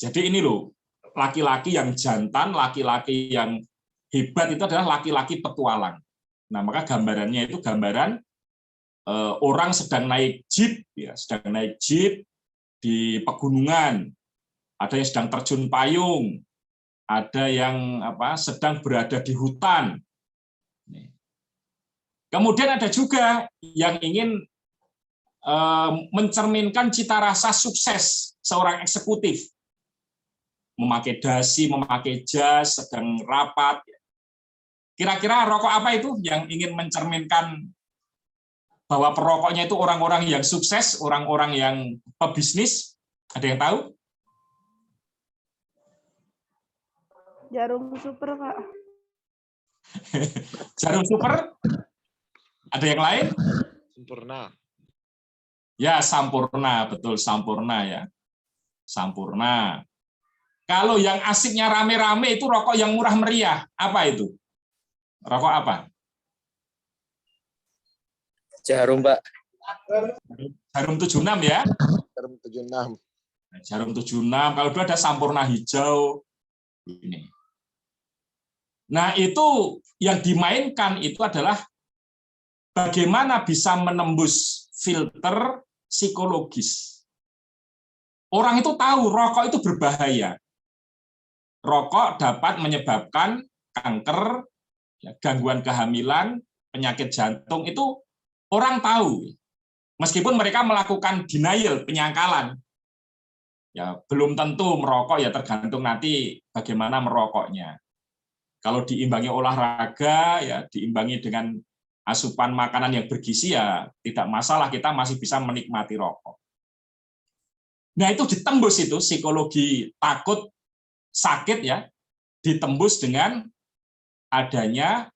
Speaker 2: Jadi ini loh, laki-laki yang jantan, laki-laki yang hebat itu adalah laki-laki petualang. Nah, maka gambarannya itu gambaran orang sedang naik jeep, ya, sedang naik jeep di pegunungan. Ada yang sedang terjun payung, ada yang sedang berada di hutan. Kemudian ada juga yang ingin mencerminkan cita rasa sukses seorang eksekutif. Memakai dasi, memakai jas, sedang rapat. Kira-kira rokok apa itu yang ingin mencerminkan bahwa perokoknya itu orang-orang yang sukses, orang-orang yang pebisnis? Ada yang tahu?
Speaker 7: Jarum super, Pak.
Speaker 2: Jarum super? Ada yang lain?
Speaker 9: Sempurna.
Speaker 2: Ya, Sampurna, betul, Sampurna ya. Sampurna. Kalau yang asiknya rame-rame itu rokok yang murah meriah. Apa itu? Rokok apa?
Speaker 1: Jarum, Pak.
Speaker 2: Jarum 76 ya.
Speaker 9: Jarum 76.
Speaker 2: Jarum 76. Kalau dulu ada Sampurna hijau. Ini. Nah, itu yang dimainkan itu adalah bagaimana bisa menembus filter psikologis. Orang itu tahu rokok itu berbahaya. Rokok dapat menyebabkan kanker, gangguan kehamilan, penyakit jantung, itu orang tahu. Meskipun mereka melakukan denial, penyangkalan. Ya, belum tentu merokok, ya tergantung nanti bagaimana merokoknya. Kalau diimbangi olahraga, ya diimbangi dengan asupan makanan yang bergizi, ya tidak masalah, kita masih bisa menikmati rokok. Nah, itu ditembus itu psikologi takut sakit ya, ditembus dengan adanya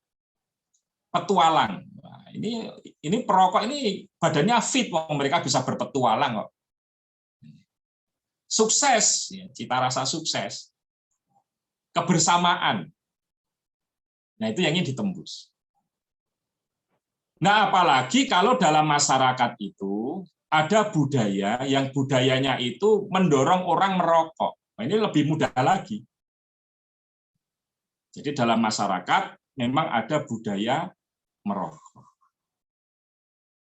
Speaker 2: petualang. Nah, ini perokok ini badannya fit, mereka bisa berpetualang kok. Sukses, ya, cita rasa sukses, kebersamaan. Nah, itu yang ingin ditembus. Nah, apalagi kalau dalam masyarakat itu ada budaya yang budayanya itu mendorong orang merokok. Nah, ini lebih mudah lagi. Jadi dalam masyarakat memang ada budaya merokok.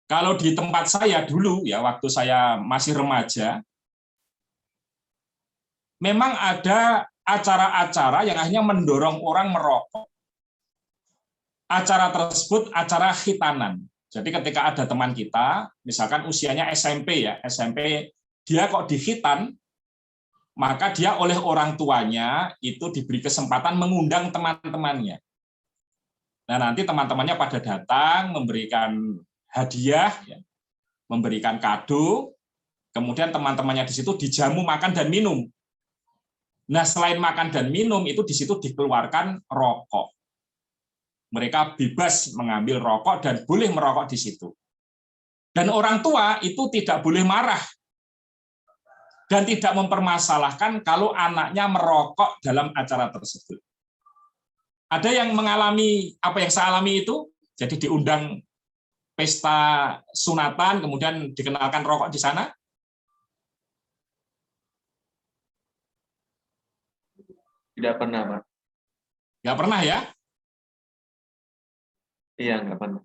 Speaker 2: Kalau di tempat saya dulu, ya waktu saya masih remaja, memang ada acara-acara yang akhirnya mendorong orang merokok. Acara tersebut acara khitanan. Jadi ketika ada teman kita, misalkan usianya SMP ya, SMP, dia kok dikhitan, maka dia oleh orang tuanya itu diberi kesempatan mengundang teman-temannya. Nah, nanti teman-temannya pada datang, memberikan hadiah, ya, memberikan kado, kemudian teman-temannya di situ dijamu makan dan minum. Nah, selain makan dan minum, itu di situ dikeluarkan rokok. Mereka bebas mengambil rokok dan boleh merokok di situ. Dan orang tua itu tidak boleh marah dan tidak mempermasalahkan kalau anaknya merokok dalam acara tersebut. Ada yang mengalami apa yang saya alami itu, jadi diundang pesta sunatan, kemudian dikenalkan rokok di sana?
Speaker 3: Tidak pernah, Pak.
Speaker 2: Nggak pernah ya?
Speaker 3: Iya, nggak pernah.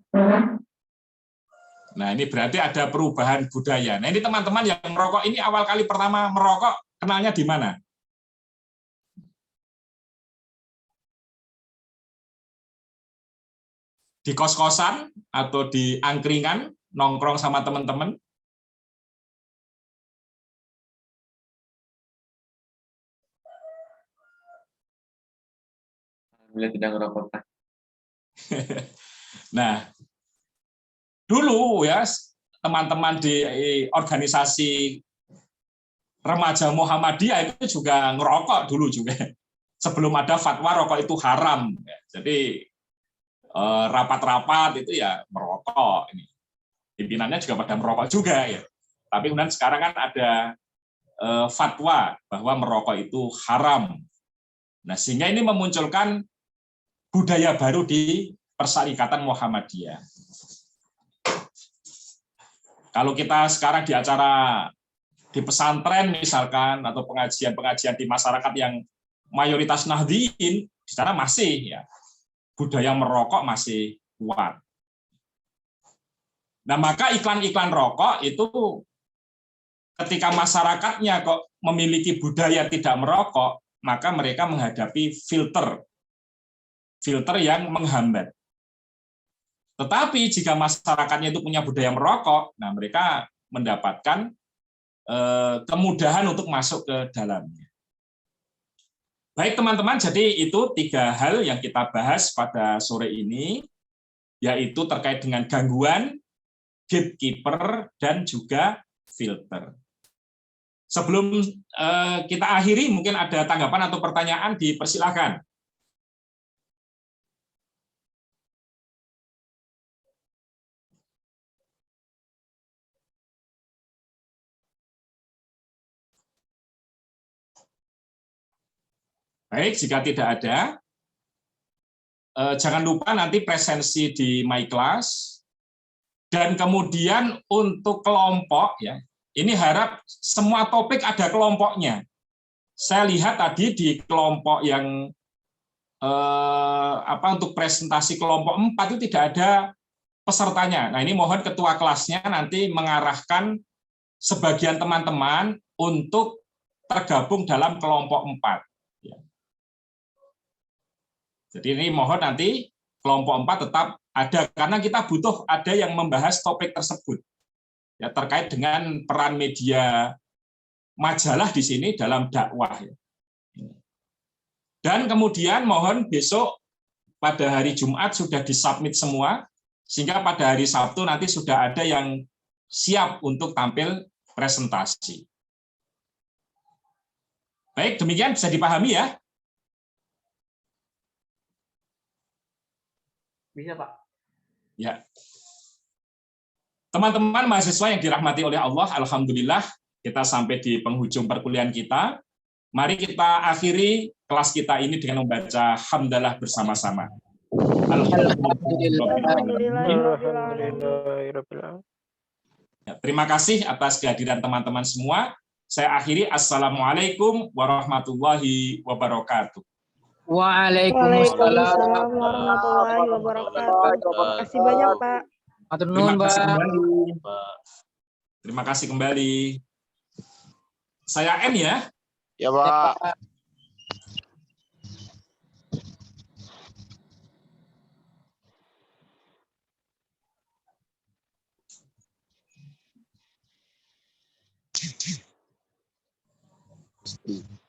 Speaker 2: Nah, ini berarti ada perubahan budaya. Nah, ini teman-teman yang merokok ini awal kali pertama merokok, kenalnya di mana? Di kos-kosan atau di angkringan, nongkrong sama teman-teman?
Speaker 3: Alhamdulillah tidak ngerokok, Pak.
Speaker 2: Nah, dulu ya teman-teman di organisasi remaja Muhammadiyah itu juga ngerokok dulu juga. Sebelum ada fatwa rokok itu haram. Jadi rapat-rapat itu ya merokok. Ini pimpinannya juga pada merokok juga ya. Tapi kemudian sekarang kan ada fatwa bahwa merokok itu haram. Nah, sehingga ini memunculkan budaya baru di Persyarikatan Muhammadiyah. Kalau kita sekarang di acara di pesantren misalkan atau pengajian-pengajian di masyarakat yang mayoritas Nahdliyin, di sana masih ya budaya merokok masih kuat. Nah, maka iklan-iklan rokok itu ketika masyarakatnya kok memiliki budaya tidak merokok, maka mereka menghadapi filter yang menghambat. Tetapi jika masyarakatnya itu punya budaya merokok, nah mereka mendapatkan kemudahan untuk masuk ke dalamnya. Baik teman-teman, jadi itu 3 hal yang kita bahas pada sore ini, yaitu terkait dengan gangguan, gatekeeper, dan juga filter. Sebelum kita akhiri, mungkin ada tanggapan atau pertanyaan, dipersilakan. Baik, jika tidak ada, jangan lupa nanti presensi di My Class, dan kemudian untuk kelompok, ya, ini harap semua topik ada kelompoknya. Saya lihat tadi di kelompok yang untuk presentasi kelompok 4 itu tidak ada pesertanya. Nah, ini mohon ketua kelasnya nanti mengarahkan sebagian teman-teman untuk tergabung dalam kelompok 4. Jadi ini mohon nanti kelompok 4 tetap ada, karena kita butuh ada yang membahas topik tersebut. Ya, terkait dengan peran media majalah di sini dalam dakwah. Dan kemudian mohon besok pada hari Jumat sudah disubmit semua, sehingga pada hari Sabtu nanti sudah ada yang siap untuk tampil presentasi. Baik, demikian bisa dipahami ya?
Speaker 6: Bisa, Pak.
Speaker 2: Ya. Teman-teman mahasiswa yang dirahmati oleh Allah, alhamdulillah kita sampai di penghujung perkuliahan kita. Mari kita akhiri kelas kita ini dengan membaca hamdalah bersama-sama. Ya, terima kasih atas kehadiran teman-teman semua. Saya akhiri. Assalamualaikum warahmatullahi wabarakatuh.
Speaker 7: Waalaikumsalam warahmatullahi wabarakatuh. Terima kasih banyak, Pak.
Speaker 2: Terima kasih kembali. Terima kasih kembali. Saya N ya.
Speaker 9: Ya, Pak. Pasti.